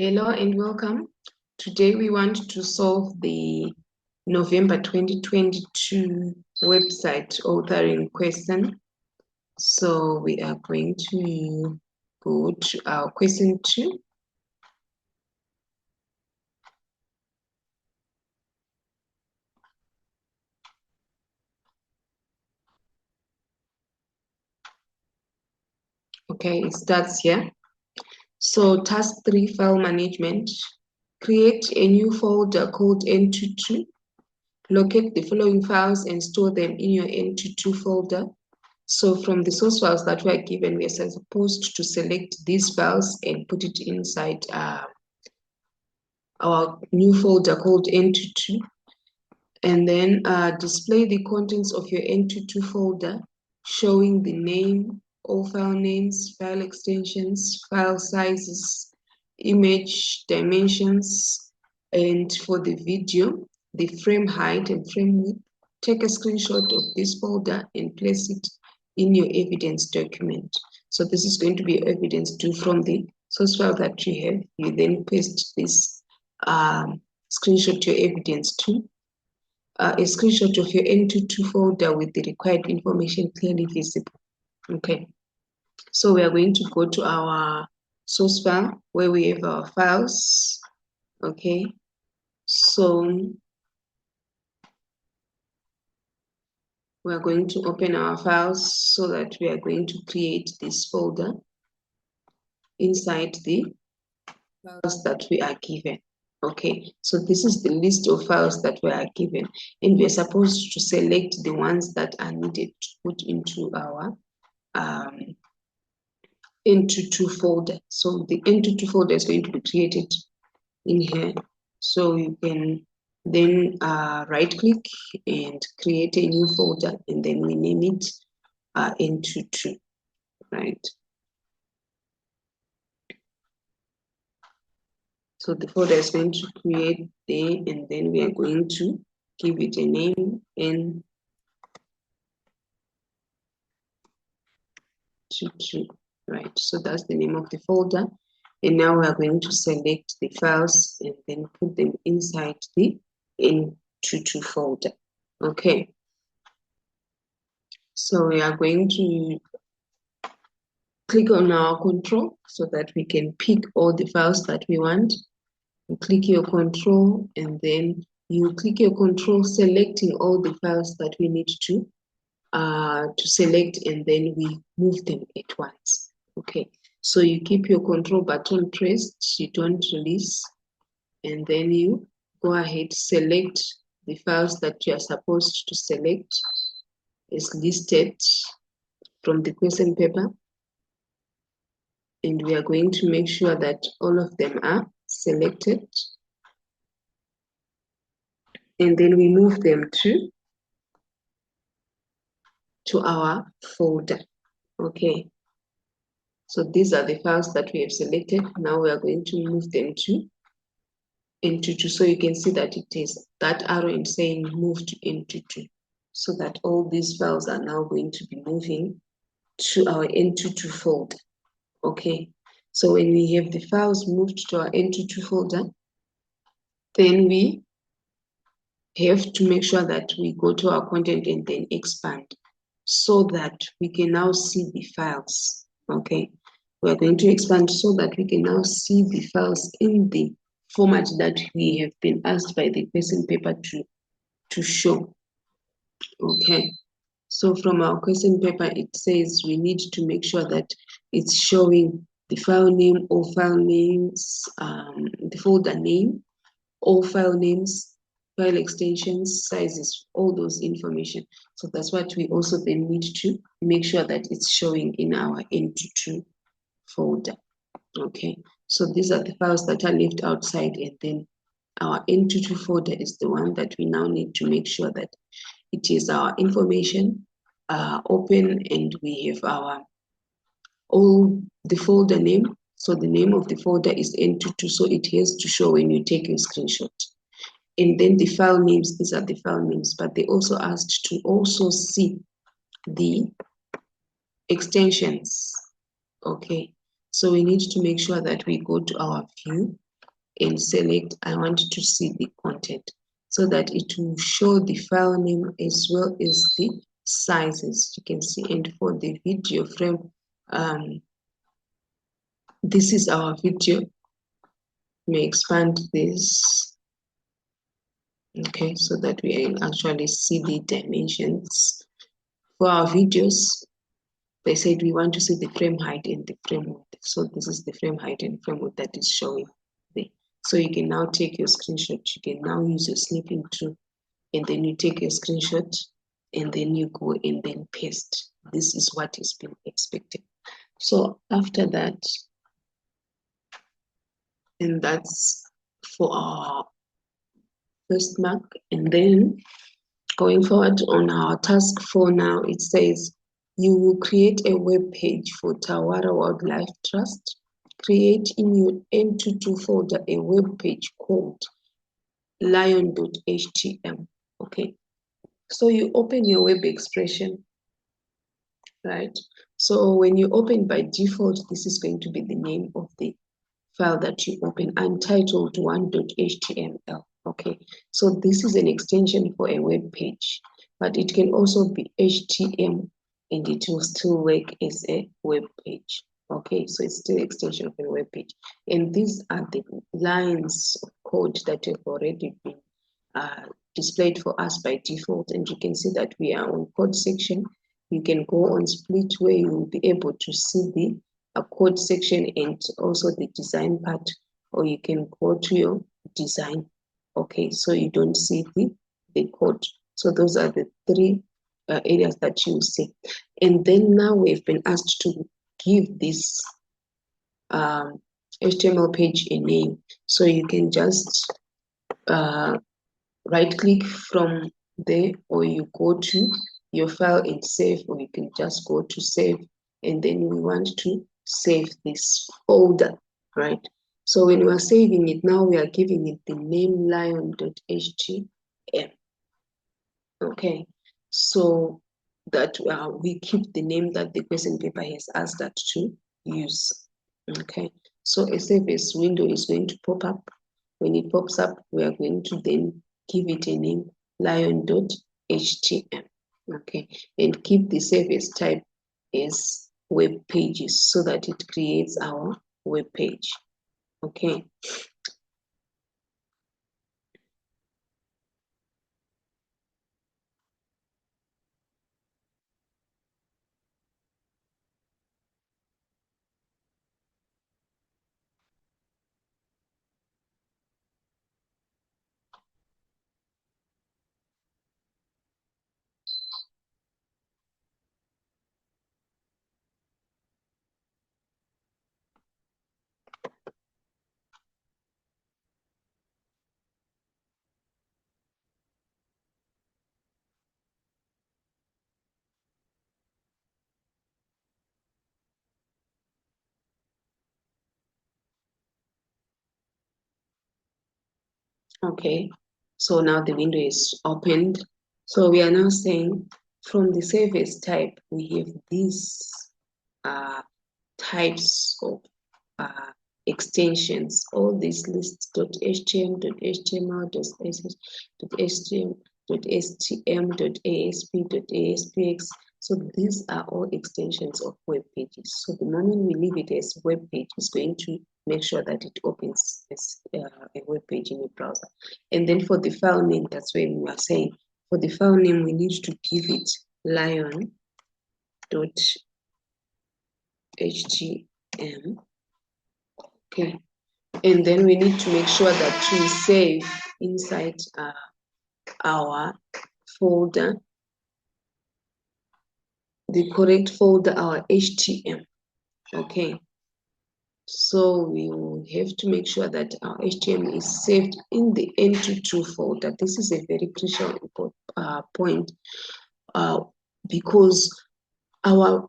Hello and welcome. Today we want to solve the November 2022 website authoring question. So we are going to go to our question 2. Okay, it starts here. So task 3, file management. Create a new folder called N22. Locate the following files and store them in your N22 folder. So from the source files that we are given, we are supposed to select these files and put it inside our new folder called N22. And then display the contents of your N22 folder, showing the name, all file names, file extensions, file sizes, image dimensions, and for the video, the frame height and frame width. Take a screenshot of this folder and place it in your evidence document. So this is going to be evidence 2 from the source file that you have. You then paste this screenshot to your evidence 2. A screenshot of your N22 folder with the required information clearly visible. Okay, so we are going to go to our source file where we have our files. Okay, so we are going to open our files so that we are going to create this folder inside the files that we are given. Okay, so this is the list of files that we are given, and we are supposed to select the ones that are needed to put into our N22 folder. So the N22 folder is going to be created in here. So you can then right click and create a new folder, and then we name it N22, right? So the folder is going to create there, and then we are going to give it a name N22, right? So that's the name of the folder. And now we are going to select the files and then put them inside the N22 folder. Okay. So we are going to click on our control so that we can pick all the files that we want. You click your control and then you click your control selecting all the files that we need to select, and then we move them at once. Okay, so you keep your control button pressed, you don't release, and then you go ahead, select the files that you are supposed to select as listed from the question paper. And we are going to make sure that all of them are selected. And then we move them to our folder. Okay. So these are the files that we have selected. Now we are going to move them to N22. So you can see that it is that arrow in saying move to N22. So that all these files are now going to be moving to our N22 folder. Okay. So when we have the files moved to our N22 folder, then we have to make sure that we go to our content and then expand so that we can now see the files. Okay, we're going to expand so that we can now see the files in the format that we have been asked by the question paper to show. Okay, so from our question paper, it says we need to make sure that it's showing the file name, all file names, the folder name, all file names, file extensions, sizes, all those information. So that's what we also then need to make sure that it's showing in our N22 folder. Okay, so these are the files that are left outside, and then our N22 folder is the one that we now need to make sure that it is our information open, and we have our all the folder name. So the name of the folder is N22, so it has to show when you take a screenshot. And then the file names, these are the file names, but they also asked to also see the extensions. Okay, so we need to make sure that we go to our view and select I want to see the content, so that it will show the file name as well as the sizes you can see. And for the video frame, this is our video. May expand this, okay, so that we actually see the dimensions. For our videos, they said we want to see the frame height and the frame width. So this is the frame height and frame width that is showing there. So you can now take your screenshot. You can now use your snipping tool, and then you take your screenshot, and then you go and then paste. This is what is being expected. So after that, and that's for our first mark. And then going forward on our task 4 now, it says you will create a web page for Tawara Wildlife Trust. Create in your N22 folder a web page called lion.htm. Okay, so you open your web expression, right? So when you open, by default, this is going to be the name of the file that you open, untitled 1.html. Okay, so this is an extension for a web page, but it can also be HTML and it will still work as a web page. Okay, so it's still an extension of a web page. And these are the lines of code that have already been displayed for us by default. And you can see that we are on code section. You can go on split, where you will be able to see the code section and also the design part, or you can go to your design. Okay, so you don't see the code. So those are the three areas that you see. And then now we've been asked to give this HTML page a name. So you can just right click from there, or you go to your file and save, or you can just go to save, and then we want to save this folder, right? So when we are saving it, now we are giving it the name lion.htm. Okay, so that we keep the name that the question paper has asked us to use. Okay, so a save as window is going to pop up. When it pops up, we are going to then give it a name, lion.htm. Okay, and keep the save as type as web pages, so that it creates our web page. Okay. Okay, so now the window is opened. So we are now saying from the service type, we have these types of extensions, all these lists, .htm, .html, .htm, .stm, .asp, .aspx. So these are all extensions of web pages. So the moment we leave it as web page, it's going to make sure that it opens as a web page in your browser. And then for the file name, that's when we are saying, for the file name, we need to give it lion.htm. Okay, and then we need to make sure that we save inside our folder, the correct folder, our HTML. Okay, so we will have to make sure that our HTML is saved in the N22 folder. This is a very crucial point because our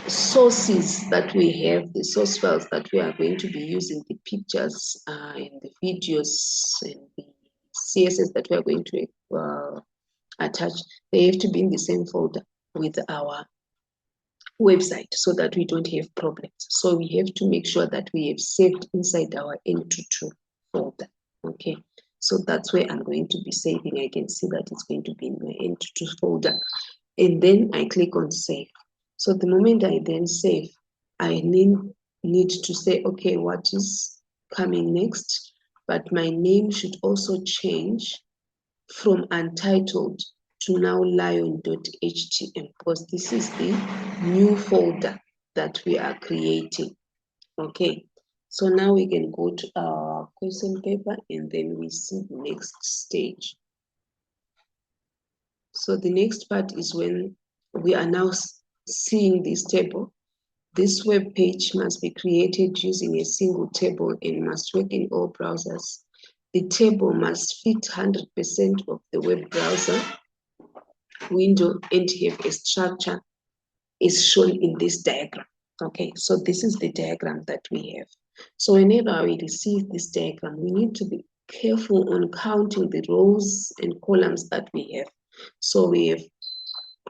sources that we have, the source files that we are going to be using, the pictures and the videos and the CSS that we are going to attach, they have to be in the same folder with our website, so that we don't have problems. So we have to make sure that we have saved inside our N22 folder. Okay, so that's where I'm going to be saving. I can see that it's going to be in my N22 folder. And then I click on save. So the moment I then save, I need to say, okay, what is coming next? But my name should also change from untitled to now lion.htm, because this is the new folder that we are creating. Okay, so now we can go to our question paper and then we see the next stage. So the next part is when we are now seeing this table. This web page must be created using a single table and must work in all browsers. The table must fit 100% of the web browser window and have a structure is shown in this diagram. Okay, so this is the diagram that we have. So whenever we receive this diagram, we need to be careful on counting the rows and columns that we have. So we have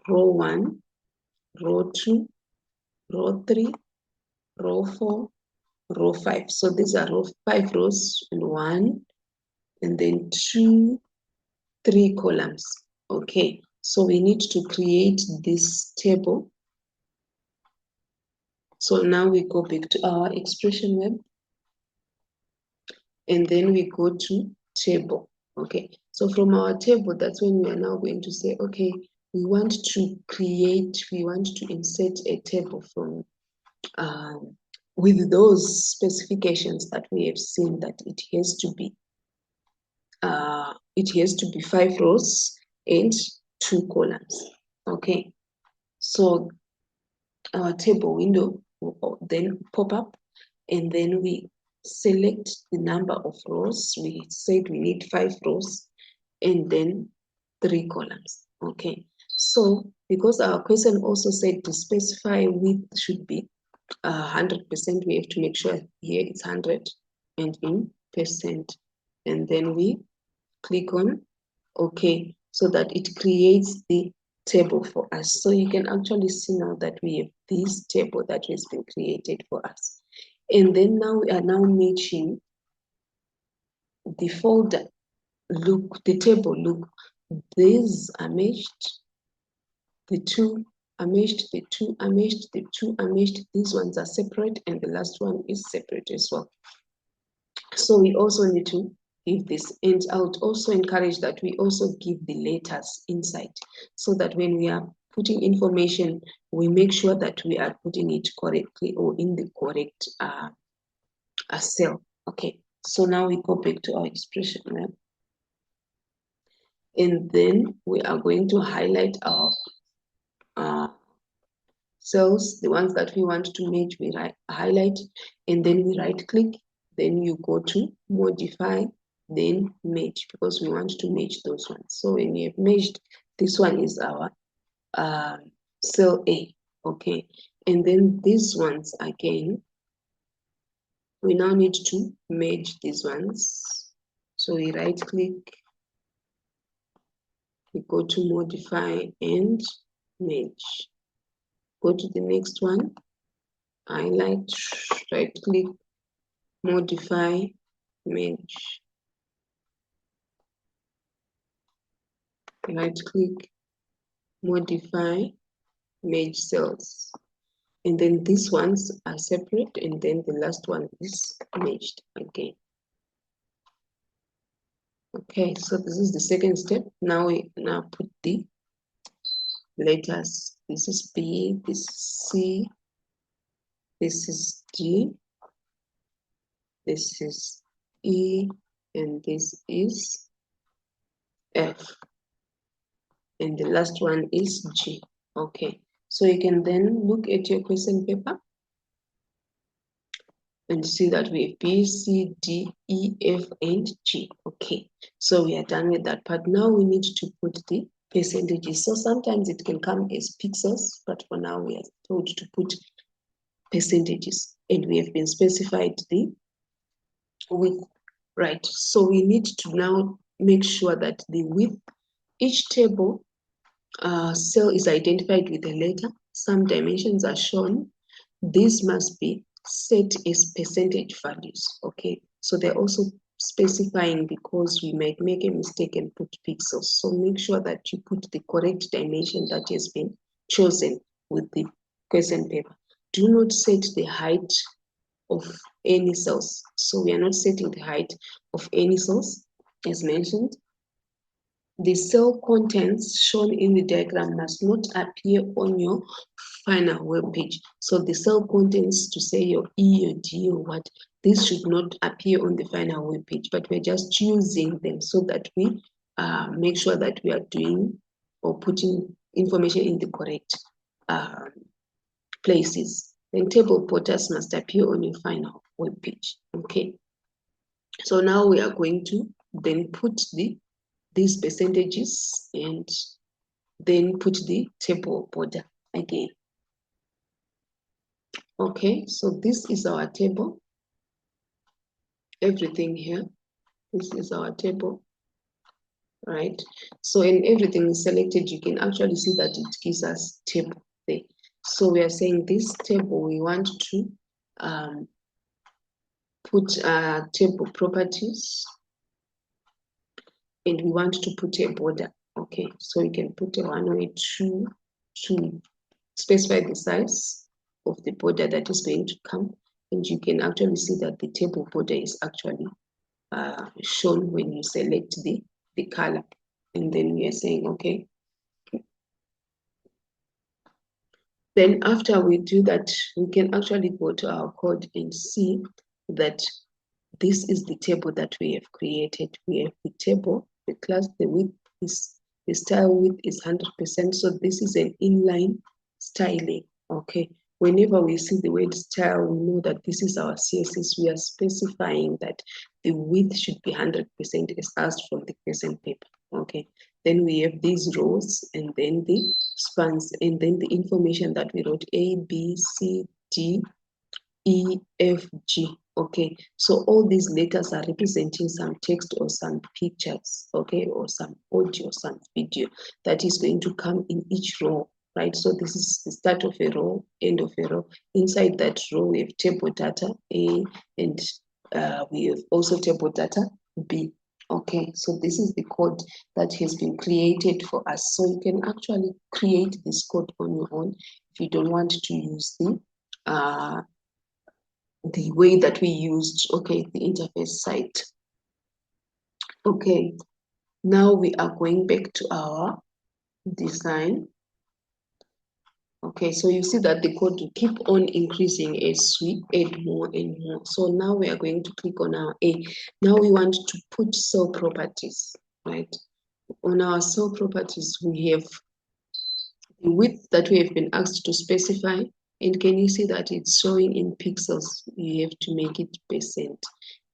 row 1, row 2, row 3, row 4, row 5. So these are 5 rows and 1, and then 2, 3 columns. Okay, so we need to create this table. So now we go back to our expression web, and then we go to table. Okay, so from our table, that's when we are now going to say, okay, we want to insert a table from with those specifications that we have seen, that it has to be 5 rows and 2 columns. Okay, so our table window will then pop up, and then we select the number of rows. We said we need 5 rows and then 3 columns. Okay, so because our question also said to specify width should be 100%, we have to make sure here it's 100 and in percent, and then we click on OK, so that it creates the table for us. So you can actually see now that we have this table that has been created for us. And then now we are now matching the folder. Look, the table, look, these are matched, the 2 are matched, the 2 are matched, the 2 are matched, these ones are separate, and the last one is separate as well. So we also need to give this, and I would also encourage that we also give the letters inside, so that when we are putting information, we make sure that we are putting it correctly or in the correct cell. Okay, so now we go back to our expression web, and then we are going to highlight our cells, the ones that we want to match. We highlight, and then we right click, then you go to modify, then match, because we want to match those ones. So when you have matched, this one is our cell A. Okay, and then these ones again, we now need to merge these ones. So we right click, we go to modify and merge. Go to the next one, highlight, right click, modify, merge. Right click, modify, merge cells. And then these ones are separate, and then the last one is merged again. Okay, so this is the second step. Now we put the letters. This is B, this is C, this is D, this is E, and this is F. And the last one is G. Okay, so you can then look at your question paper and see that we have B, C, D, E, F, and G. Okay, so we are done with that part. Now we need to put the percentages. So sometimes it can come as pixels, but for now we are told to put percentages, and we have been specified the width, right? So we need to now make sure that the width, each table cell is identified with a letter. Some dimensions are shown. This must be set as percentage values. Okay, so they're also specifying because we might make a mistake and put pixels. So make sure that you put the correct dimension that has been chosen with the question paper. Do not set the height of any cells. So we are not setting the height of any cells as mentioned. The cell contents shown in the diagram must not appear on your final web page. So the cell contents, to say your E or D or what, this should not appear on the final web page, but we're just choosing them so that we make sure that we are doing or putting information in the correct places. Then table footers must appear on your final web page. Okay. So now we are going to then put these percentages and then put the table border again. Okay, so this is our table. Everything here, this is our table, right? So when everything is selected, you can actually see that it gives us table there. So we are saying this table, we want to put table properties, and we want to put a border. Okay, so you can put a 102 to specify the size of the border that is going to come, and you can actually see that the table border is actually shown when you select the color. And then we are saying, okay. Then after we do that, we can actually go to our code and see that this is the table that we have created. We have the table, the class, the width is, the style width is 100%. So this is an inline styling, okay? Whenever we see the word style, we know that this is our CSS. We are specifying that the width should be 100% as asked from the question paper, okay? Then we have these rows and then the spans and then the information that we wrote A, B, C, D, E, F, G. Okay, so all these letters are representing some text or some pictures, okay, or some audio, some video that is going to come in each row, right? So this is the start of a row, end of a row. Inside that row, we have table data A, and we have also table data B. Okay, so this is the code that has been created for us. So you can actually create this code on your own if you don't want to use the way that we used, okay, the interface site. Okay, now we are going back to our design. Okay, so you see that the code will keep on increasing as we add more and more. So now we are going to click on our A. Now we want to put cell properties, right? On our cell properties, we have the width that we have been asked to specify. And can you see that it's showing in pixels? You have to make it percent.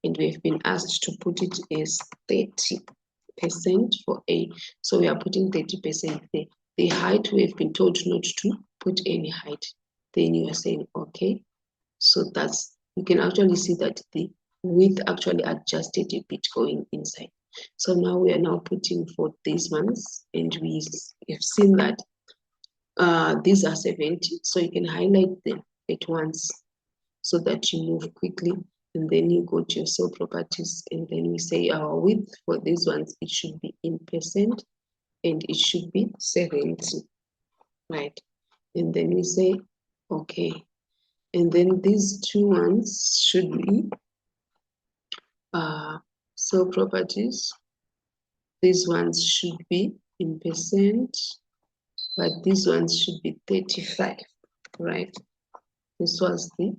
And we have been asked to put it as 30% for A. So we are putting 30% there. The height, we have been told not to put any height. Then you are saying, okay. So that's, you can actually see that the width actually adjusted a bit going inside. So now we are now putting for these ones, and we have seen that these are 70. So you can highlight them at once so that you move quickly. And then you go to your cell properties, and then we say our width for these ones, it should be in percent, and it should be 70, right? And then we say, okay. And then these two ones should be cell properties. These ones should be in percent, but these ones should be 35, right? This was the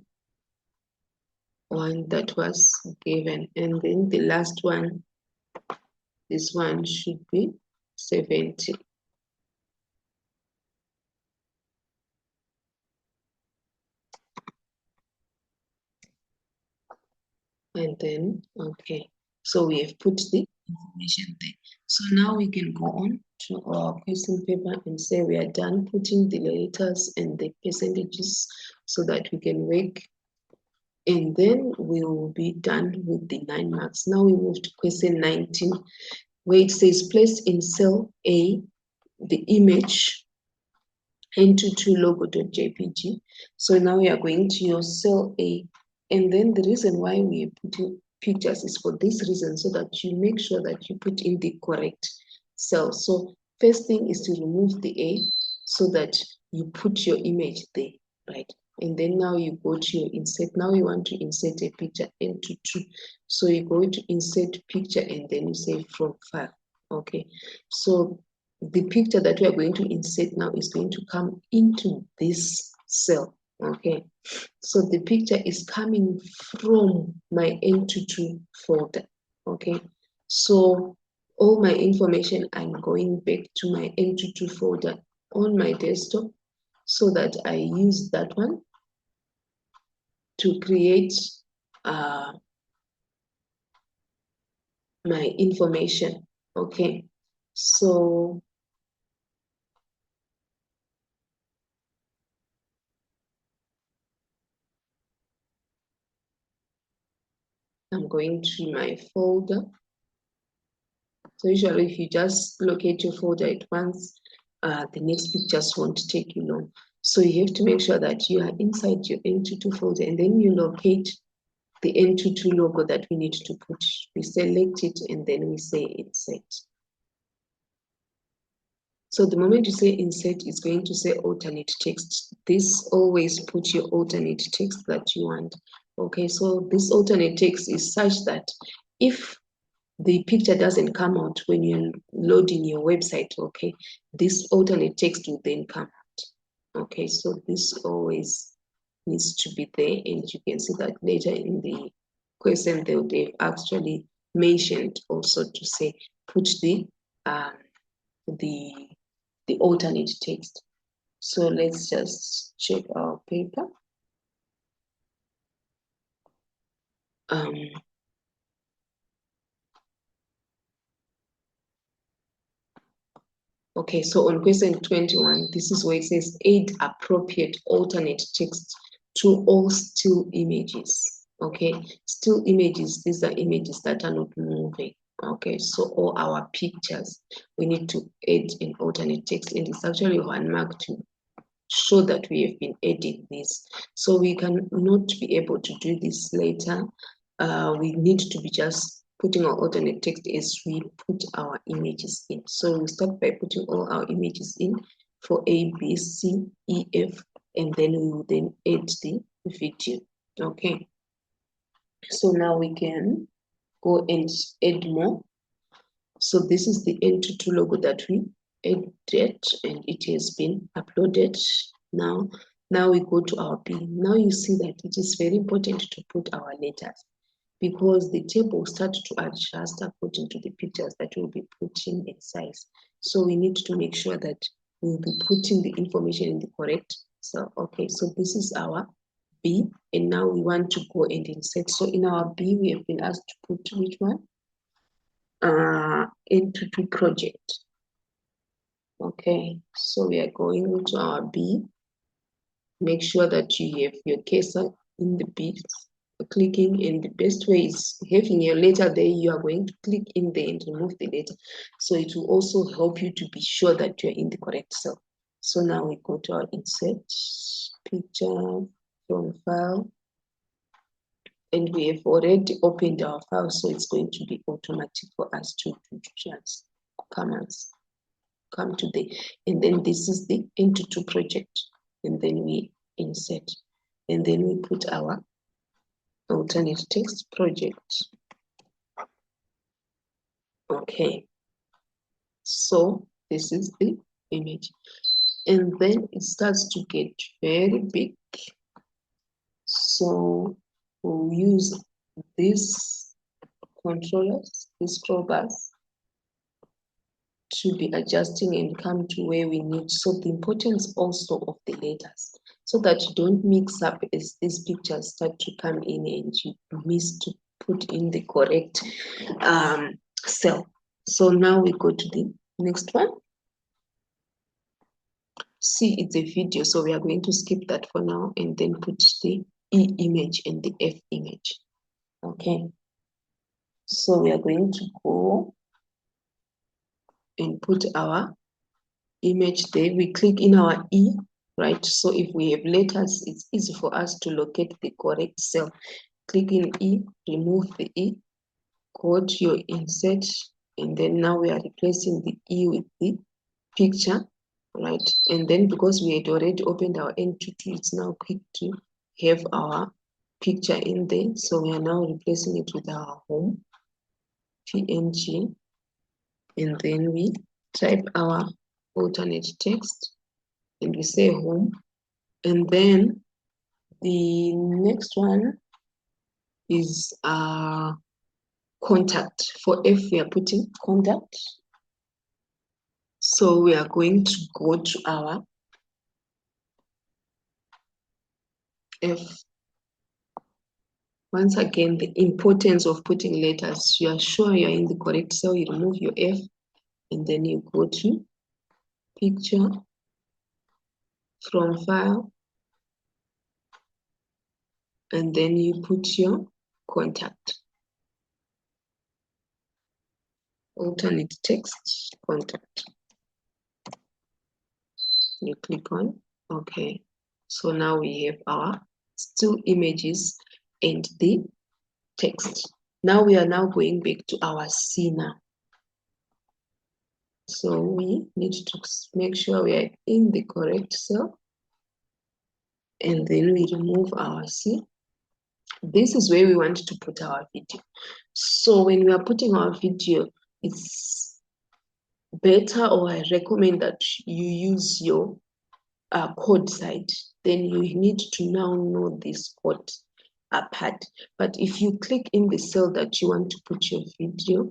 one that was given. And then the last one, this one should be 70. And then, okay, so we have put the information there. So now we can go on to our question paper and say we are done putting the letters and the percentages so that we can work. And then we will be done with the 9 marks. Now we move to question 19, where it says place in cell A the image into to logo.jpg. So now we are going to your cell A. And then the reason why we are putting pictures is for this reason, so that you make sure that you put in the correct cell. So first thing is to remove the A so that you put your image there, right? And then now you go to your insert. Now you want to insert a picture into 2. So you go to insert picture and then you say from file. Okay. So the picture that we are going to insert now is going to come into this cell. Okay. So the picture is coming from my N22 folder. Okay. So all my information, I'm going back to my N22 folder on my desktop so that I use that one to create my information. Okay. So I'm going to my folder. So usually if you just locate your folder at once, the next pictures won't take you long. So you have to make sure that you are inside your N22 folder, and then you locate the N22 logo that we need to put. We select it and then we say insert. So the moment you say insert, it's going to say alternate text. This always put your alternate text that you want. Okay, so this alternate text is such that if the picture doesn't come out when you're loading your website, okay, this alternate text will then come out. Okay, so this always needs to be there, and you can see that later in the question they've actually mentioned also to say put the alternate text. So let's just check our paper. Okay, so on question 21, this is where it says add appropriate alternate text to all still images. Okay, still images, these are images that are not moving. Okay, so all our pictures, we need to add an alternate text, and it's actually one mark to show that we have been adding this. So we cannot be able to do this later. We need to be just putting our alternate text as we put our images in. So we start by putting all our images in for A, B, C, E, F, and then we will then add the video. Okay. So now we can go and add more. So this is the N22 logo that we added, and it has been uploaded. Now we go to our B. Now you see that it is very important to put our letters, because the table will start to adjust according to the pictures that we'll be putting in size. So we need to make sure that we'll be putting the information in the correct cell. Okay, so this is our B, and now we want to go and insert. So in our B, we have been asked to put which one? N22 project. Okay, so we are going to our B. Make sure that you have your cursor in the B, clicking, and the best way is having your letter there. You are going to click in there and remove the letter. So it will also help you to be sure that you're in the correct cell. So now we go to our insert picture from file. And we have already opened our file, so it's going to be automatic for us to just come to the, and then this is the N22 project, and then we insert, and then we put our alternate text project. Okay, so this is the image, and then it starts to get very big. So we'll use these controllers, these scroll bars, to be adjusting and come to where we need. So the importance also of the letters, so that you don't mix up as these pictures start to come in and you miss to put in the correct cell. So now we go to the next one. C, it's a video, so we are going to skip that for now and then put the E image and the F image. Okay, so we are going to go and put our image there. We click in our E, right? So if we have letters, it's easy for us to locate the correct cell. click in E, remove the E, go to your insert, and then now we are replacing the E with the picture, right? And then because we had already opened our N22, it's now quick to have our picture in there. So we are now replacing it with our home PNG, and then we type our alternate text and we say home. And then the next one is contact. For F, we are putting contact. So we are going to go to our F. Once again, the importance of putting letters. You are sure you are in the correct cell, you remove your F, and then you go to picture, from file, and then you put your contact. Alternate text, contact. You click on OK. So now we have our still images and the text. Now we are now going back to our C now. So we need to make sure we are in the correct cell, and then we remove our C. This is where we want to put our video. So when we are putting our video, it's better, or I recommend that you use your code side. Then you need to now know this code apart. But if you click in the cell that you want to put your video,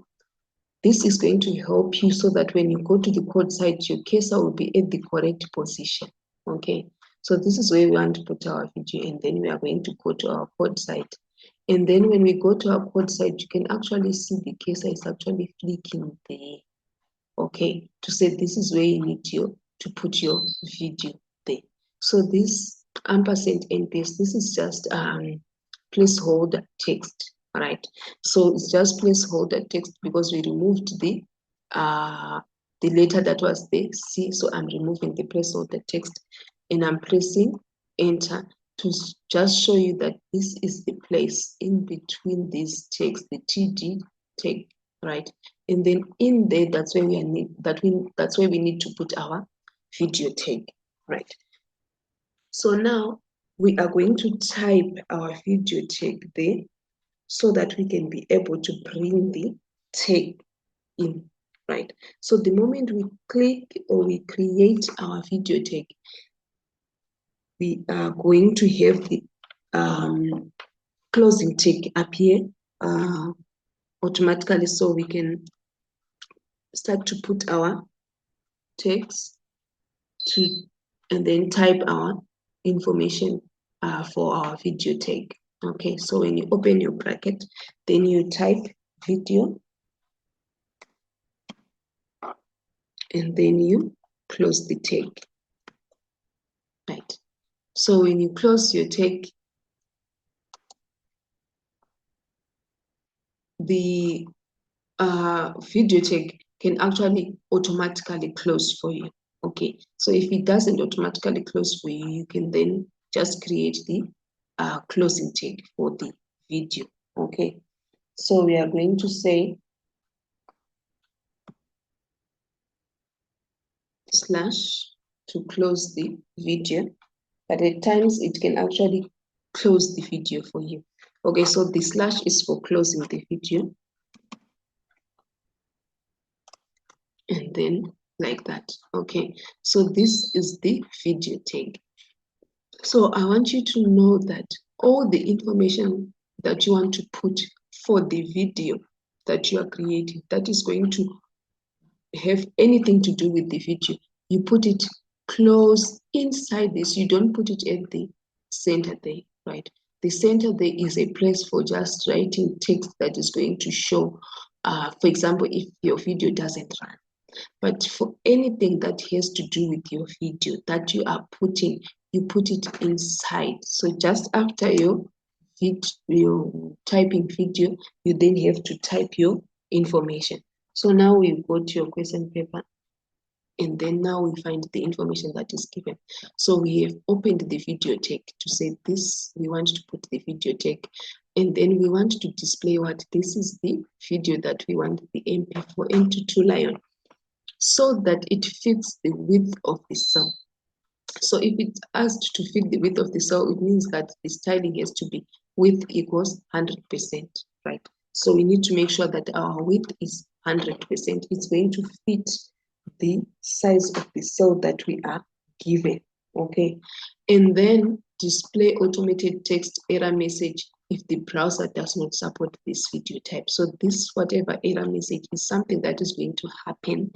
this is going to help you so that when you go to the code side, your cursor will be at the correct position. Okay, so this is where we want to put our video, and then we are going to go to our code side. And then when we go to our code side, you can actually see the cursor is actually flicking there. Okay, to say this is where you need to put your video there. So this ampersand and paste, this is just placeholder text. All right, so it's just placeholder text because we removed the letter that was there, C. So I'm removing the placeholder text, and I'm pressing enter to just show you that this is the place in between these text, the TD tag, right? And then in there, that's where we need that's where we need to put our video tag, right? So now we are going to type our video tag there, so that we can be able to bring the tag in, right? So the moment we click or we create our video tag, we are going to have the closing tag appear automatically, so we can start to put our text and then type our information for our video tag. Okay, so when you open your bracket, then you type video, and then you close the tag, right? So when you close your tag, the video tag can actually automatically close for you. Okay, so if it doesn't automatically close for you, you can then just create the closing tag for the video. Okay, so we are going to say slash to close the video, but at times it can actually close the video for you. Okay, so the slash is for closing the video, and then like that. Okay, so this is the video tag. So I want you to know that all the information that you want to put for the video that you are creating, that is going to have anything to do with the video, you put it close inside this. You don't put it at the center there, right? The center there is a place for just writing text that is going to show, for example, if your video doesn't run. But for anything that has to do with your video that you are putting, you put it inside. So just after your typing video, you then have to type your information. So now we go to your question paper, and then now we find the information that is given. So we have opened the video tag to say this, we want to put the video tag And then we want to display what this is the video that we want the MP4 into 2 lion so that it fits the width of the cell. So if it's asked to fit the width of the cell, it means that the styling has to be width equals 100%, right? So we need to make sure that our width is 100%. It's going to fit the size of the cell that we are given, okay? And then display automated text error message if the browser does not support this video type. So this whatever error message is something that is going to happen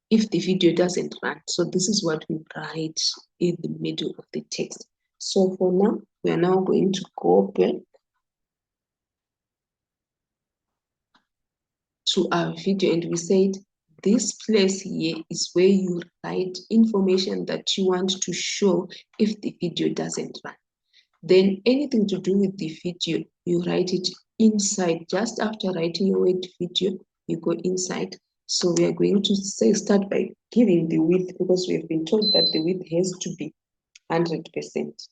if the video doesn't run. So this is what we write in the middle of the text. So for now, we are now going to go back to our video, and we said this place here is where you write information that you want to show if the video doesn't run. Then anything to do with the video, you write it inside. Just after writing your word video, you go inside. So we are going to start by giving the width, because we have been told that the width has to be 100%.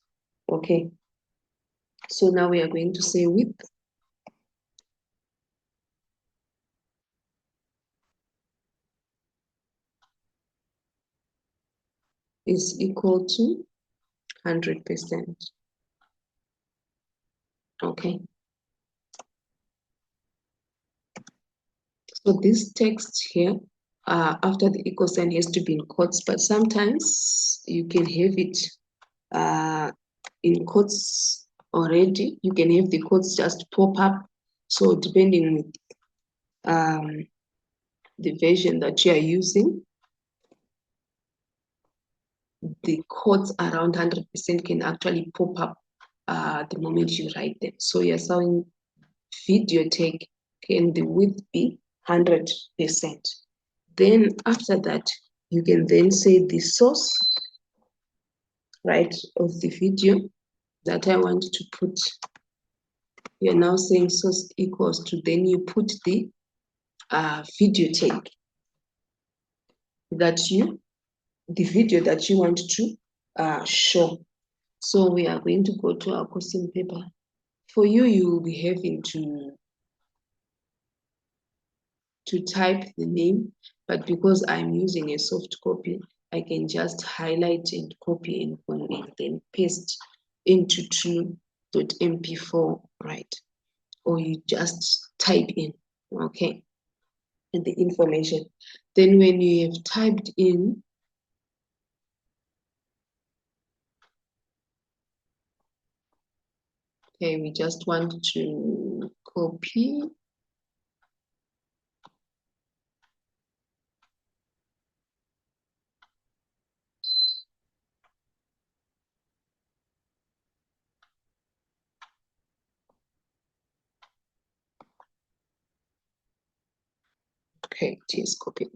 Okay. So now we are going to say width is equal to 100%. Okay. So this text here, after the equal sign has to be in quotes, but sometimes you can have it in quotes already. You can have the quotes just pop up. So depending on the version that you are using, the quotes around 100% can actually pop up the moment you write them. So you're saying video take, can the width be 100%? Then after that, you can then say the source, right, of the video that I want to put. You're now saying source equals to, then you put the video take that the video that you want to show. So we are going to go to our question paper. For you, you will be having to type the name, but because I'm using a soft copy, I can just highlight and copy and then paste into 2.mp4, right? Or you just type in, okay, and the information. Then when you have typed in, okay, we just want to copy. Okay, it is copied.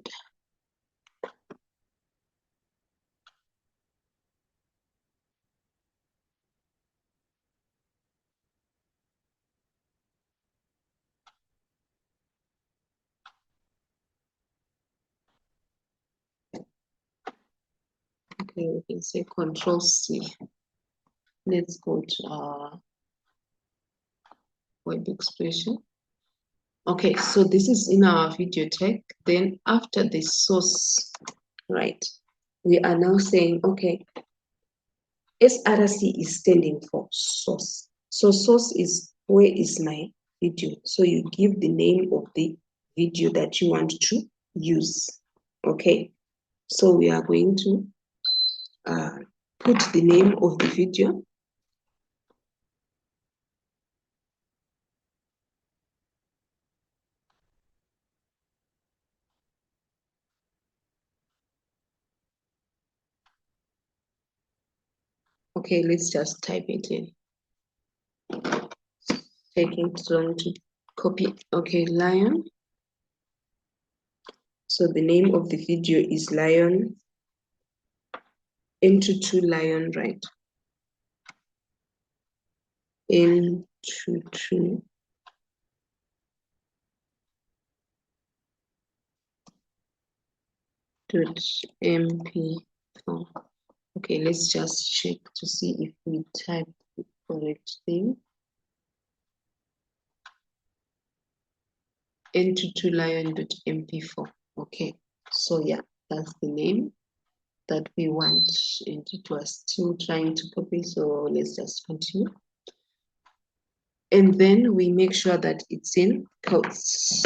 Okay, we can say Control C. Let's go to our web expression. Okay, so this is in our video tag. Then after the source, right, we are now saying, okay, SRC is standing for source. So source is, where is my video? So you give the name of the video that you want to use. Okay, so we are going to put the name of the video. Okay, let's just type it in. Taking too long to copy. Okay, lion. So the name of the video is lion into 2 lion, right? Into 2 .mp4. Okay, let's just check to see if we type the correct thing. into2lion.mp4. Okay, so yeah, that's the name that we want. And it was still trying to copy, so let's just continue. And then we make sure that it's in quotes.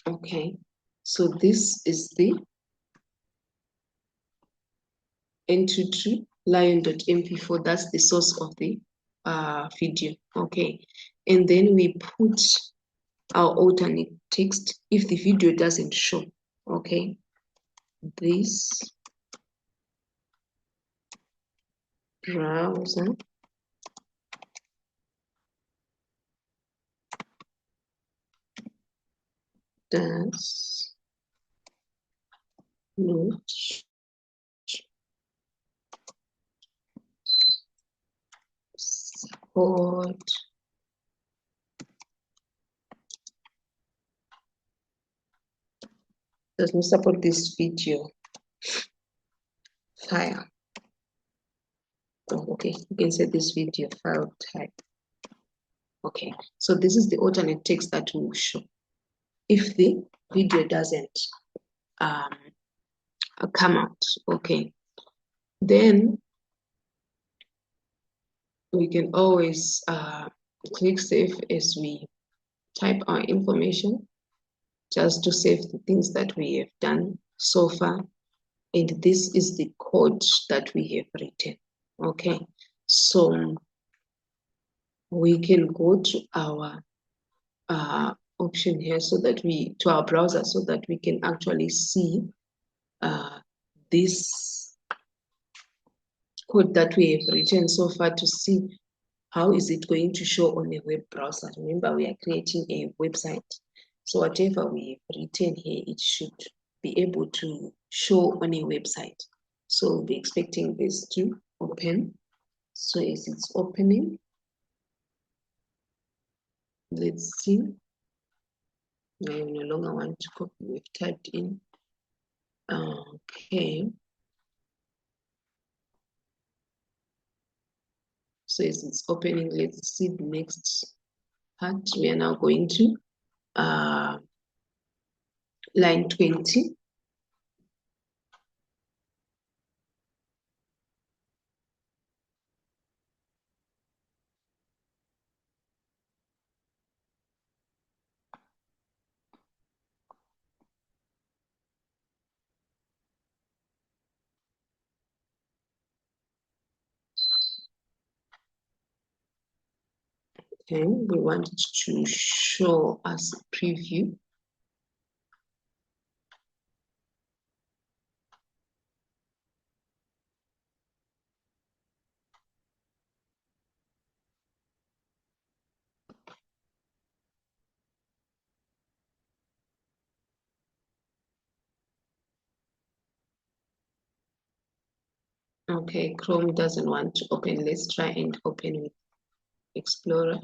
Okay, so this is the into2lion.mp4. That's the source of the video. Okay, and then we put our alternate text if the video doesn't show. Okay, this browser does not support this video file. Oh, okay, you can say this video file type. Okay, so this is the alternate text that will show if the video doesn't come out. Okay, then we can always click save as we type our information, just to save the things that we have done so far. And this is the code that we have written. Okay, so we can go to our option here to our browser so that we can actually see this code that we have written so far, to see how is it going to show on a web browser. Remember, we are creating a website. So whatever we have written here, it should be able to show on a website. So we'll be expecting this to open. So as it's opening, let's see. I no longer want to copy, we've typed in. Okay. So as it's opening, let's see the next part. We are now going to line 20. Okay, we want it to show us a preview. Okay, Chrome doesn't want to open. Let's try and open with Explorer.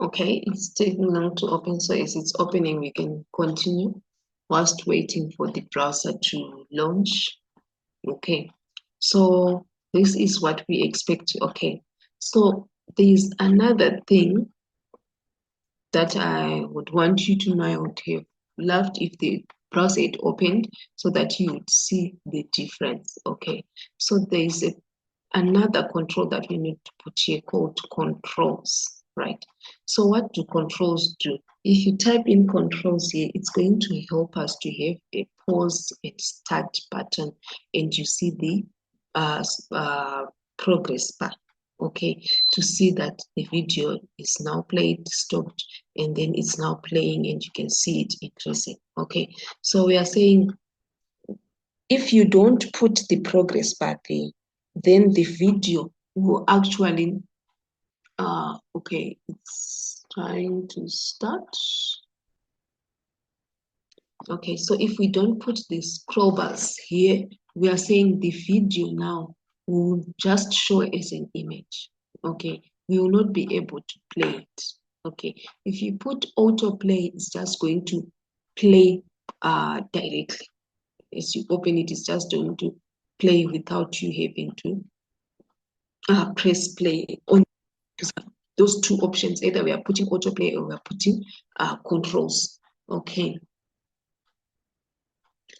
Okay, it's taking long to open. So as it's opening, we can continue whilst waiting for the browser to launch. Okay, so this is what we expect. Okay, so there's another thing that I would want you to know. I would have loved if the browser had opened so that you would see the difference. Okay, so there's another control that we need to put here called controls, right? So what do controls do? If you type in controls here, it's going to help us to have a pause and start button, and you see the progress bar, okay, to see that the video is now played, stopped, and then it's now playing, and you can see it increasing, okay. So we are saying if you don't put the progress bar there, then the video will actually okay, it's trying to start. Okay, so if we don't put the scroll bars here, we are saying the video now will just show as an image. Okay, we will not be able to play it. Okay, if you put autoplay, it's just going to play directly. As you open it, it's just going to play without you having to press play on those two options. Either we are putting autoplay or we are putting controls. Okay.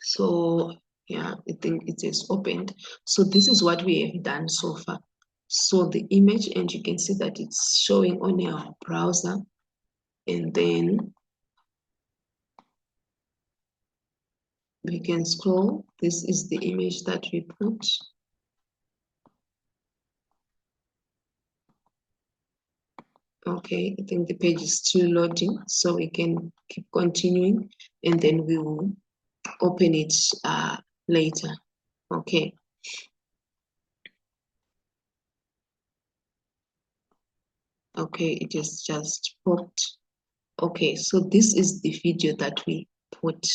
So yeah, I think it is opened. So this is what we have done so far. So the image, and you can see that it's showing on our browser, and then we can scroll. This is the image that we put. Okay, I think the page is still loading, so we can keep continuing, and then we will open it later. Okay. Okay, it is just popped. Okay, so this is the video that we put.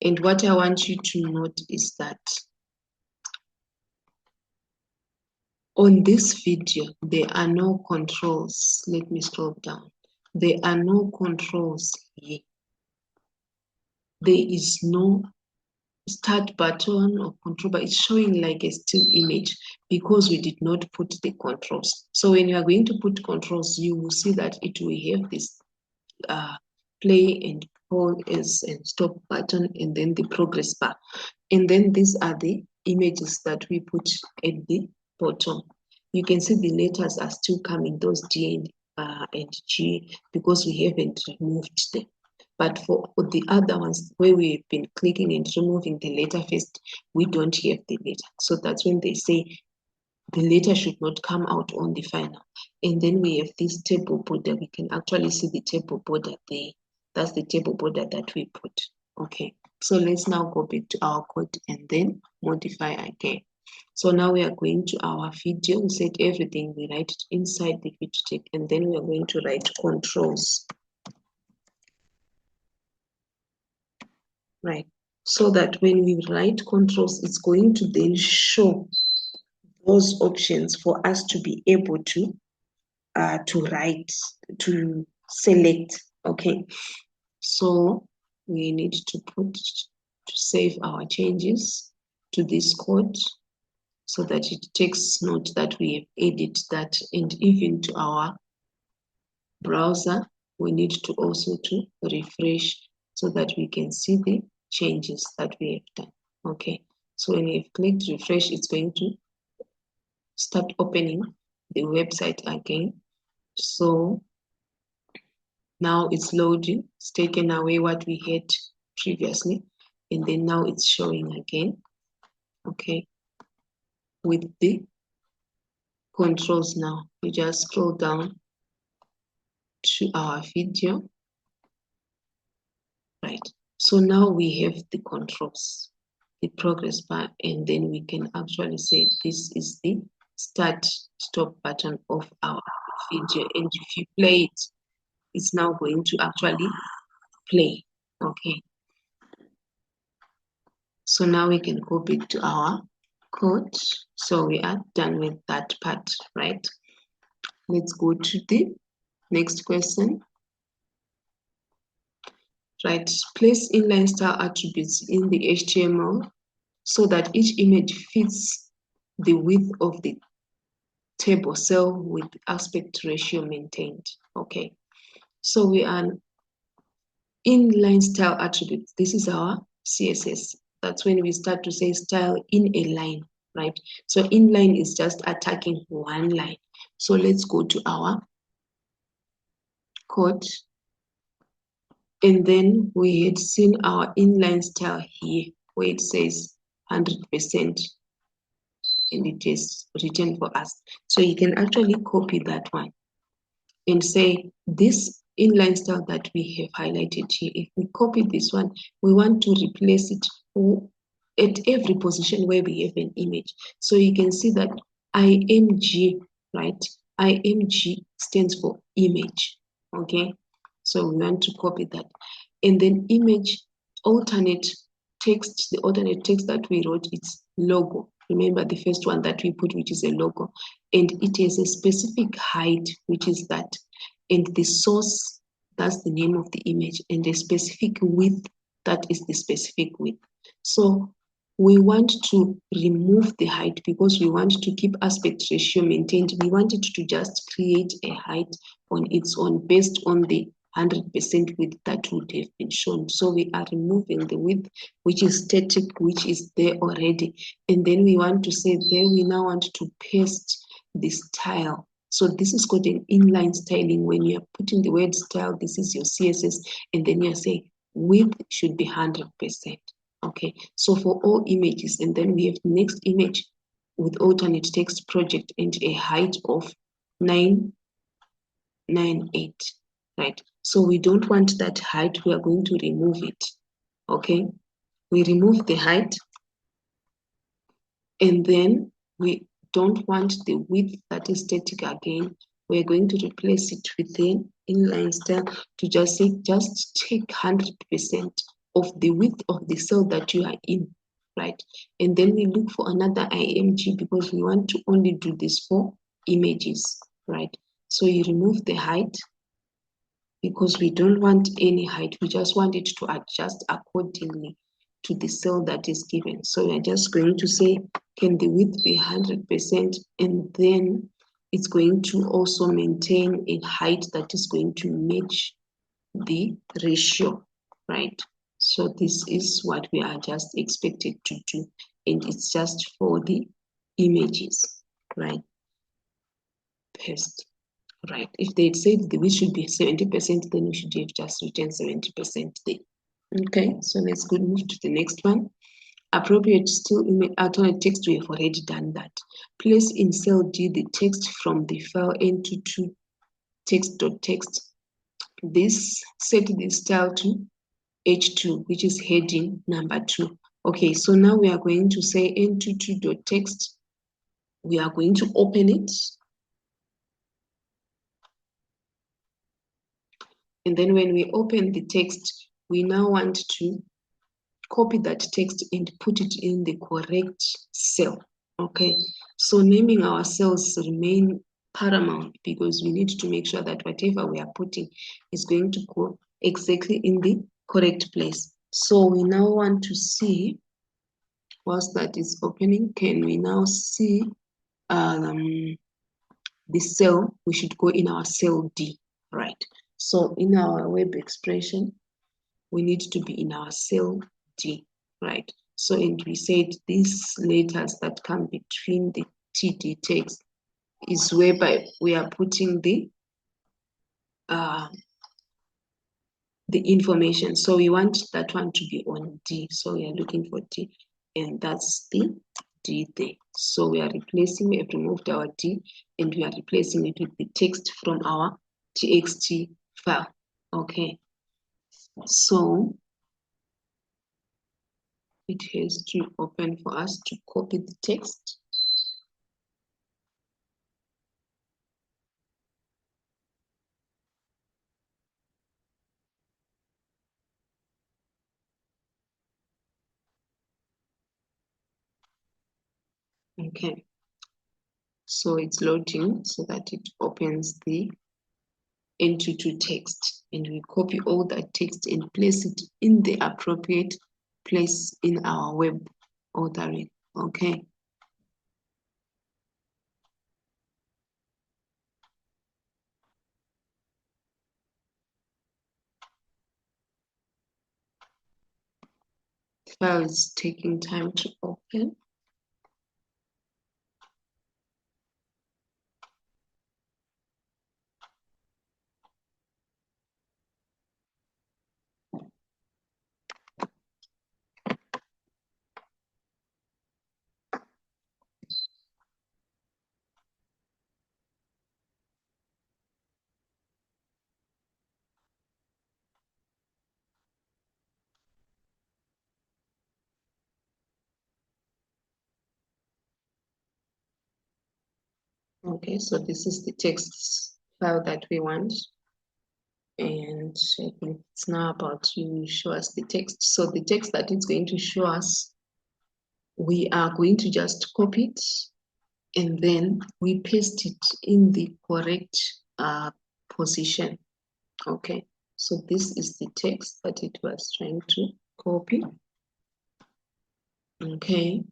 And what I want you to note is that on this video, there are no controls. Let me scroll down. There are no controls here. There is no start button or control, but it's showing like a still image because we did not put the controls. So when you are going to put controls, you will see that it will have this play and pause and stop button, and then the progress bar. And then these are the images that we put at the bottom. You can see the letters are still coming, those D and G, because we haven't removed them. But for the other ones, where we've been clicking and removing the letter first, we don't have the letter. So that's when they say the letter should not come out on the final. And then we have this table border. We can actually see the table border there. That's the table border that we put. Okay, so let's now go back to our code and then modify again. So now we are going to our video. We said everything, we write it inside the video tag, and then we are going to write controls. Right, so that when we write controls, it's going to then show those options for us to be able to write, to select. Okay, so we need to save our changes to this code so that it takes note that we have added that, and even to our browser we need to also to refresh so that we can see the changes that we have done. Okay, so when you've clicked refresh, it's going to start opening the website again. So now it's loading, it's taken away what we had previously, and then now it's showing again. Okay, with the controls now, you just scroll down to our video. Right, so now we have the controls, the progress bar, and then we can actually say this is the start stop button of our video, and if you play it, it's now going to actually play. Okay, so now we can go back to our code. So we are done with that part, right? Let's go to the next question. Right, place inline style attributes in the HTML so that each image fits the width of the table cell with aspect ratio maintained. Okay, so we are inline style attributes. This is our CSS. That's when we start to say style in a line, right? So inline is just attacking one line. So let's go to our code. And then we had seen our inline style here, where it says 100%, and it is written for us. So you can actually copy that one and say, this inline style that we have highlighted here, if we copy this one, we want to replace it at every position where we have an image. So you can see that IMG, right? IMG stands for image, okay? So we want to copy that. And then image alternate text, the alternate text that we wrote, it's logo. Remember the first one that we put, which is a logo. And it has a specific height, which is that. And the source, that's the name of the image. And the specific width, that is the specific width. So we want to remove the height because we want to keep aspect ratio maintained. We want it to just create a height on its own based on the 100% width that would have been shown. So we are removing the width, which is static, which is there already. And then we want to say there we now want to paste the style. So this is called an inline styling. When you're putting the word style, this is your CSS, and then you're saying width should be 100%. Okay, so for all images, and then we have the next image with alternate text project and a height of 998, right? So we don't want that height, we are going to remove it, okay? We remove the height, and then we don't want the width that is static again. We're going to replace it with the inline style to just say, just take 100% of the width of the cell that you are in, right? And then we look for another IMG because we want to only do this for images, right? So you remove the height because we don't want any height. We just want it to adjust accordingly to the cell that is given. So we're just going to say, can the width be 100%? And then it's going to also maintain a height that is going to match the ratio, right? So this is what we are just expected to do. And it's just for the images, right? Paste. Right. If they said the width should be 70%, then we should have just written 70% there. Okay, so let's go move to the next one. Appropriate still image alternate text, we have already done that. Place in cell D the text from the file N22 text.txt. This set the style to H2, which is heading number 2. Okay, so now we are going to say N22.txt. We are going to open it. And then when we open the text, we now want to copy that text and put it in the correct cell. Okay, so naming our cells remain paramount because we need to make sure that whatever we are putting is going to go exactly in the correct place. So we now want to see, whilst that is opening, can we now see the cell? We should go in our cell D, right? So in our web expression, we need to be in our cell D, right? So, and we said these letters that come between the TD text is whereby we are putting the information. So we want that one to be on D. So we are looking for D, and that's the D there. So we are replacing, we have removed our D, and we are replacing it with the text from our TXT file. Okay. So it has to open for us to copy the text. Okay, so it's loading so that it opens the N22 text, and we copy all that text and place it in the appropriate place in our web authoring. Okay. The file is taking time to open. Okay, so this is the text file that we want. And I think it's now about to show us the text. So the text that it's going to show us, we are going to just copy it and then we paste it in the correct position. Okay, so this is the text that it was trying to copy. Okay,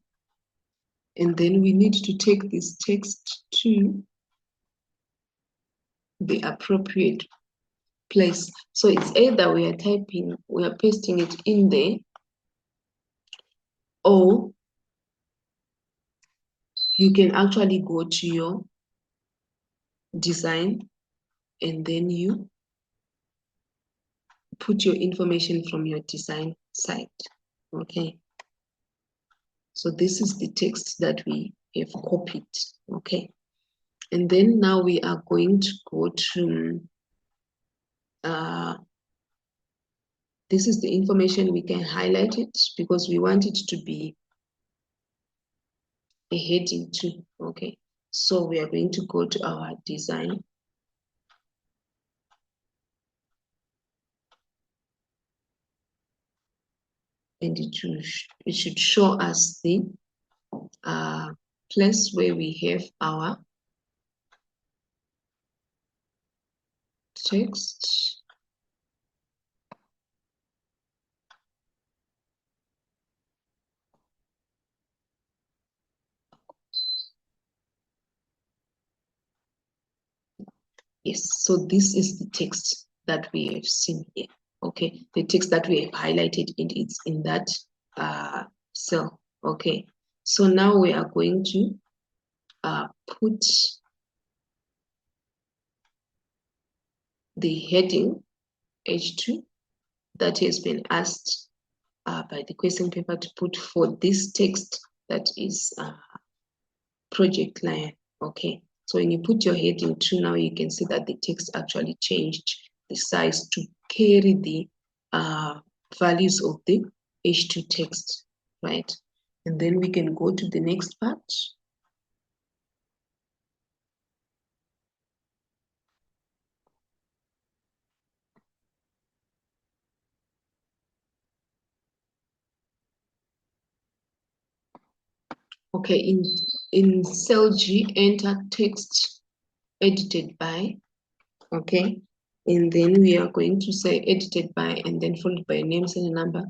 and then we need to take this text to the appropriate place. So it's either we are pasting it in there, or you can actually go to your design and then you put your information from your design site. Okay, so this is the text that we have copied. Okay, and then now we are going to go to this is the information. We can highlight it because we want it to be a heading too. Okay, so we are going to go to our design. And it should show us the place where we have our text. Yes, so this is the text that we have seen here. Okay, the text that we have highlighted, it's in that cell. Okay, so now we are going to put the heading H2 that has been asked by the question paper to put for this text that is project client. Okay, so when you put your heading 2, now you can see that the text actually changed the size to carry the values of the H2 text, right? And then we can go to the next part. Okay, in cell G, enter text edited by, okay, and then we are going to say edited by and then followed by a name and a number,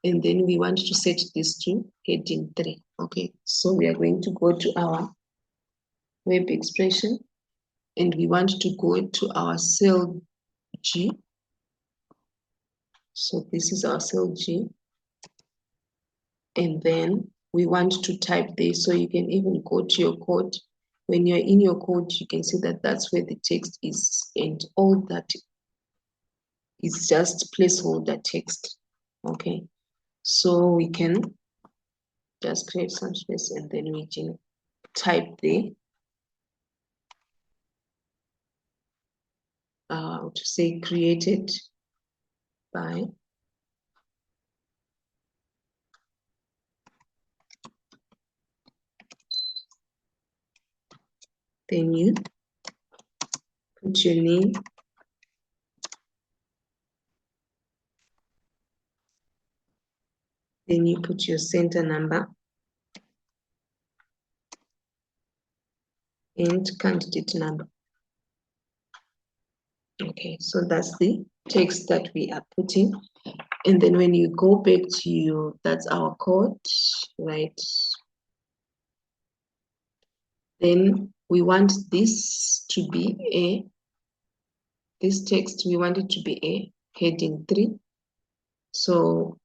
and then we want to set this to heading 3. Okay, so we are going to go to our web expression and we want to go to our cell G. So this is our cell G, and then we want to type this, so you can even go to your code. When you're in your code, you can see that that's where the text is, and all that is just placeholder text. Okay, so we can just create some space and then we can type the to say created by then you put your name, then you put your center number and candidate number. Okay, so that's the text that we are putting. And then when you go back to your, that's our code, right? Then we want this to be this text, we want it to be a heading 3. So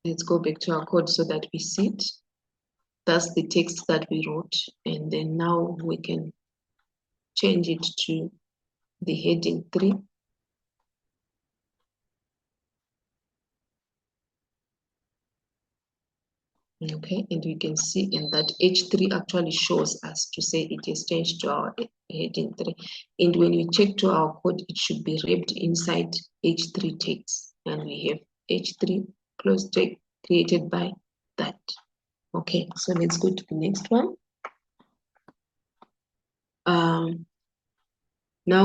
let's go back to our code so that we see it. That's the text that we wrote. And then now we can change it to the heading 3. Okay, and we can see in that H3 actually shows us to say it is changed to our heading 3. And when we check to our code, it should be wrapped inside H3 text. And we have H3 close tag created by that. Okay, so let's go to the next one. Now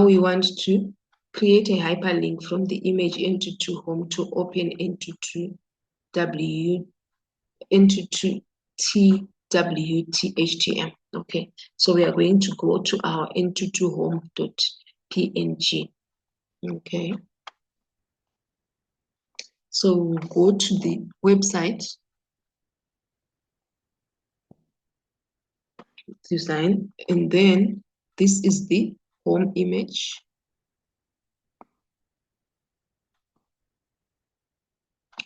we want to create a hyperlink from the image N22 home to open N22 TWT-HTM. Okay, so we are going to go to our N22 home.png. Okay, so we'll go to the website design, and then this is the home image.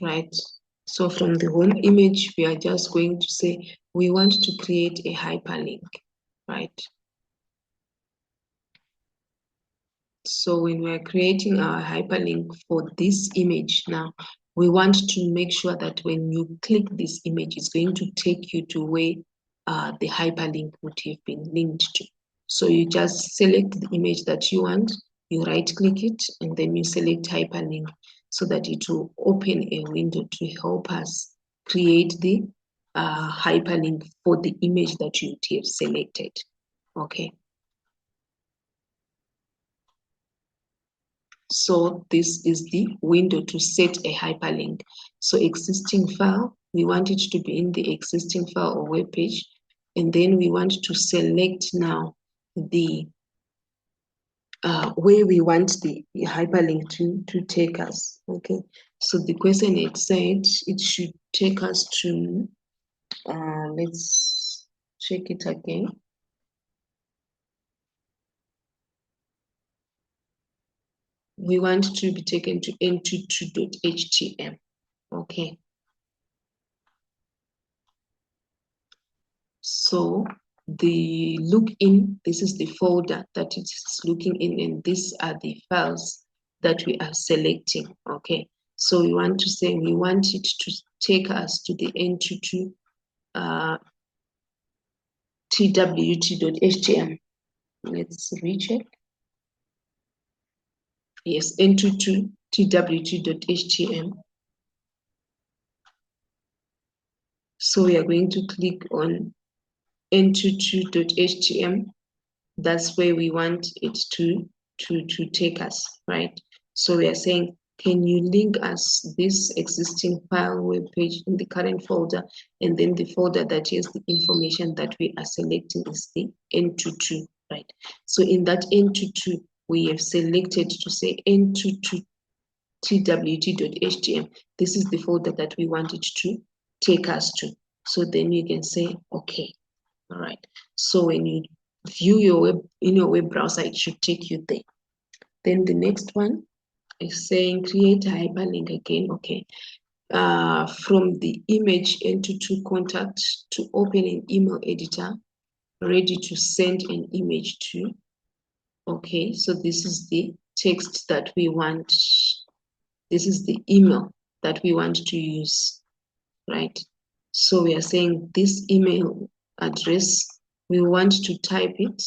Right, so from the home image, we are just going to say we want to create a hyperlink, right? So when we're creating our hyperlink for this image now, we want to make sure that when you click this image, it's going to take you to where the hyperlink would have been linked to. So you just select the image that you want, you right click it, and then you select hyperlink so that it will open a window to help us create the hyperlink for the image that you have selected. Okay. So this is the window to set a hyperlink. So existing file, we want it to be in the existing file or web page. And then we want to select now the where we want the hyperlink to take us. Okay. So the question it said it should take us to, let's check it again. We want to be taken to n22.htm. Okay. So the look in, this is the folder that it is looking in, and these are the files that we are selecting. Okay. So we want to say we want it to take us to the n22 twt.htm. Let's recheck. Yes, n22 twt.htm. So we are going to click on n22.htm. That's where we want it to take us, right? So we are saying, can you link us this existing file web page in the current folder, and then the folder that has the information that we are selecting is the N22, right? So in that N22, we have selected to say N22 twt.htm. This is the folder that we want it to take us to. So then you can say, okay, all right. So when you view your web in your web browser, it should take you there. Then the next one is saying create a hyperlink again. Okay. From the image N22 contact to open an email editor, ready to send an image to. Okay, so this is the text that we want. This is the email that we want to use, right? So we are saying this email address, we want to type it,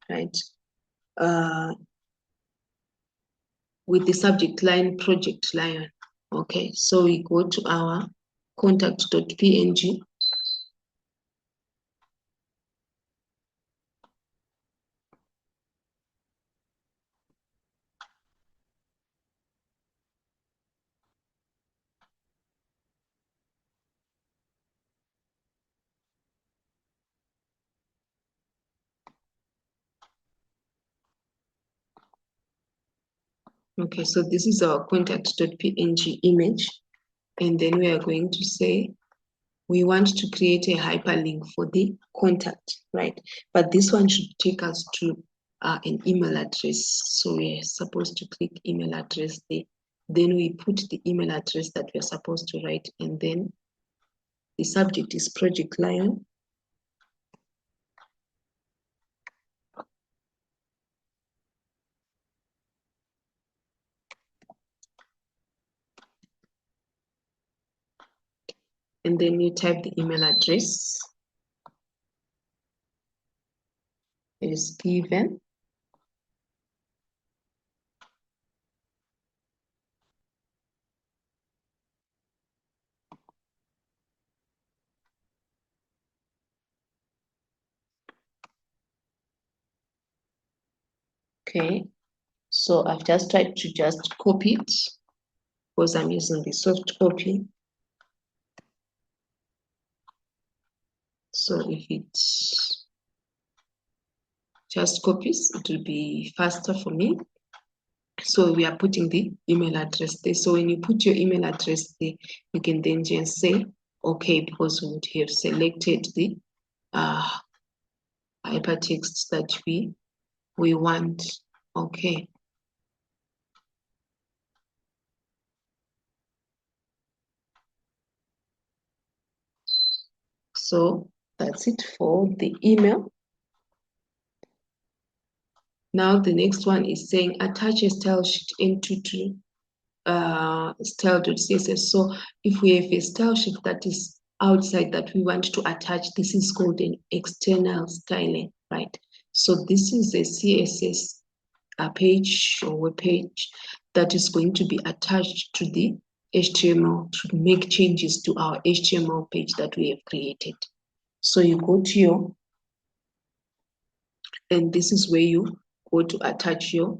right? With the subject line Project Lion. Okay, so we go to our contact.png. Okay, so this is our contact.png image. And then we are going to say, we want to create a hyperlink for the contact, right? But this one should take us to an email address. So we're supposed to click email address there. Then we put the email address that we're supposed to write, and then the subject is Project Lion. And then you type the email address. It is given. Okay, so I've just tried to just copy it because I'm using the soft copy. So if it just copies, it will be faster for me. So we are putting the email address there. So when you put your email address there, you can then just say, okay, because we would have selected the hypertext that we want. Okay. So that's it for the email. Now the next one is saying attach a style sheet into style.css. So if we have a style sheet that is outside that we want to attach, this is called an external styling, right? So this is a CSS page or web page that is going to be attached to the HTML to make changes to our HTML page that we have created. So you go to your, and this is where you go to attach your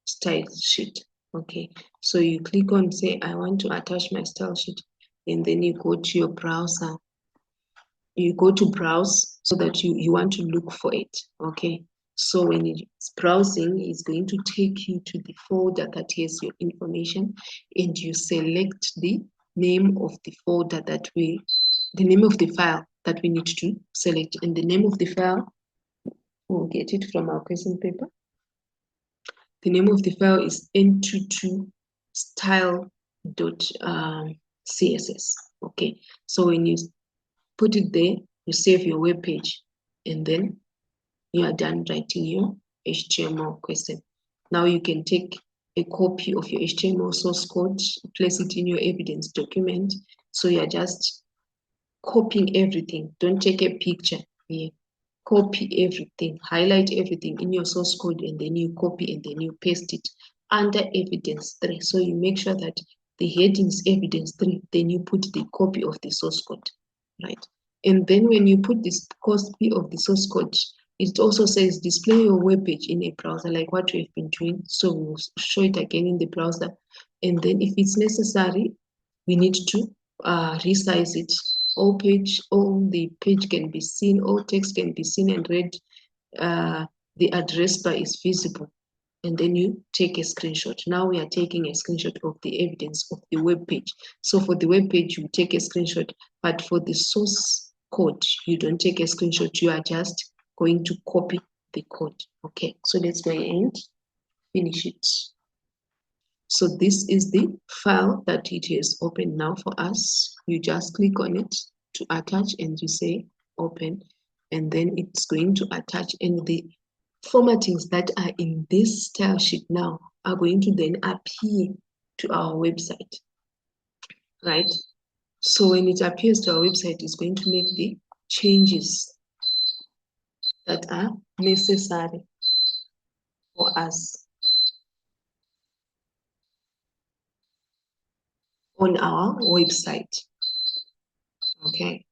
style sheet. Okay, so you click on say I want to attach my style sheet, and then you go to your browser. You go to browse so that you want to look for it. Okay, so when it's browsing, it's going to take you to the folder that has your information, and you select the name of the folder that the name of the file that we need to select, and the name of the file, we'll get it from our question paper. The name of the file is n22 style.css. Okay, so when you put it there, you save your web page, and then you are done writing your HTML question. Now you can take a copy of your HTML source code, place it in your evidence document. So you are just copying everything. Don't take a picture here. Copy everything, highlight everything in your source code, and then you copy and then you paste it under evidence 3. So you make sure that the heading is evidence 3, then you put the copy of the source code, right? And then when you put this copy of the source code, it also says display your web page in a browser, like what we've been doing. So we'll show it again in the browser. And then if it's necessary, we need to resize it. All the page can be seen, all text can be seen and read. The address bar is visible, and then you take a screenshot. Now we are taking a screenshot of the evidence of the web page. So for the web page, you take a screenshot, but for the source code, you don't take a screenshot. You are just going to copy the code. Okay, so let's go and finish it. So this is the file that it is open now for us. You just click on it to attach, and you say open, and then it's going to attach, and the formattings that are in this style sheet now are going to then appear to our website, right? So when it appears to our website, it's going to make the changes that are necessary for us on our website. Okay.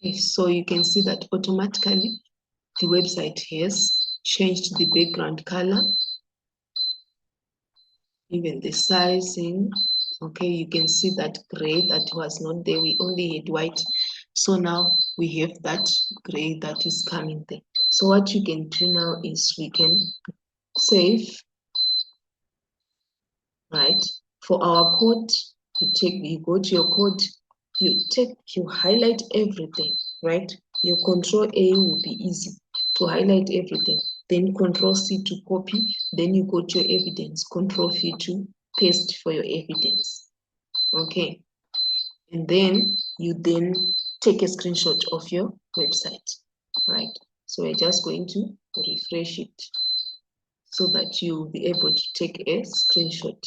Okay, so you can see that automatically the website has changed the background color, even the sizing. Okay, you can see that gray that was not there. We only had white. So now we have that gray that is coming there. So what you can do now is we can save, right? For our code, you go to your code, you highlight everything, right? Your control A will be easy to highlight everything. Then control C to copy. Then you go to your evidence, control V to paste for your evidence. Okay. And then you then take a screenshot of your website, right? So we're just going to refresh it so that you'll be able to take a screenshot.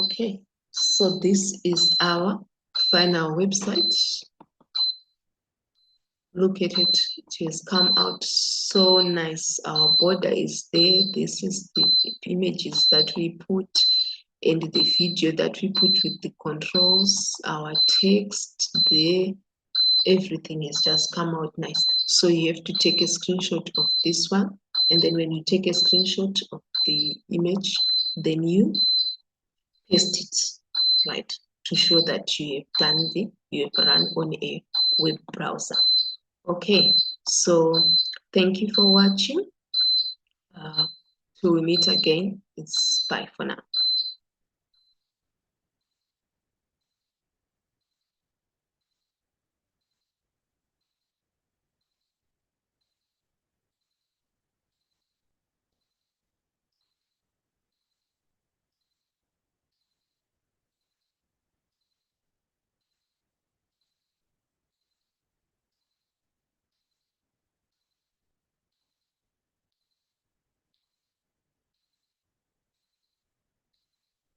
Okay, so this is our final website. Look at it, it has come out so nice. Our border is there. This is the images that we put and the video that we put with the controls, our text there. Everything has just come out nice. So you have to take a screenshot of this one, and then when you take a screenshot of the image, then you paste it, right, to show that you have run on a web browser. Okay, so thank you for watching. Till we meet again, it's bye for now.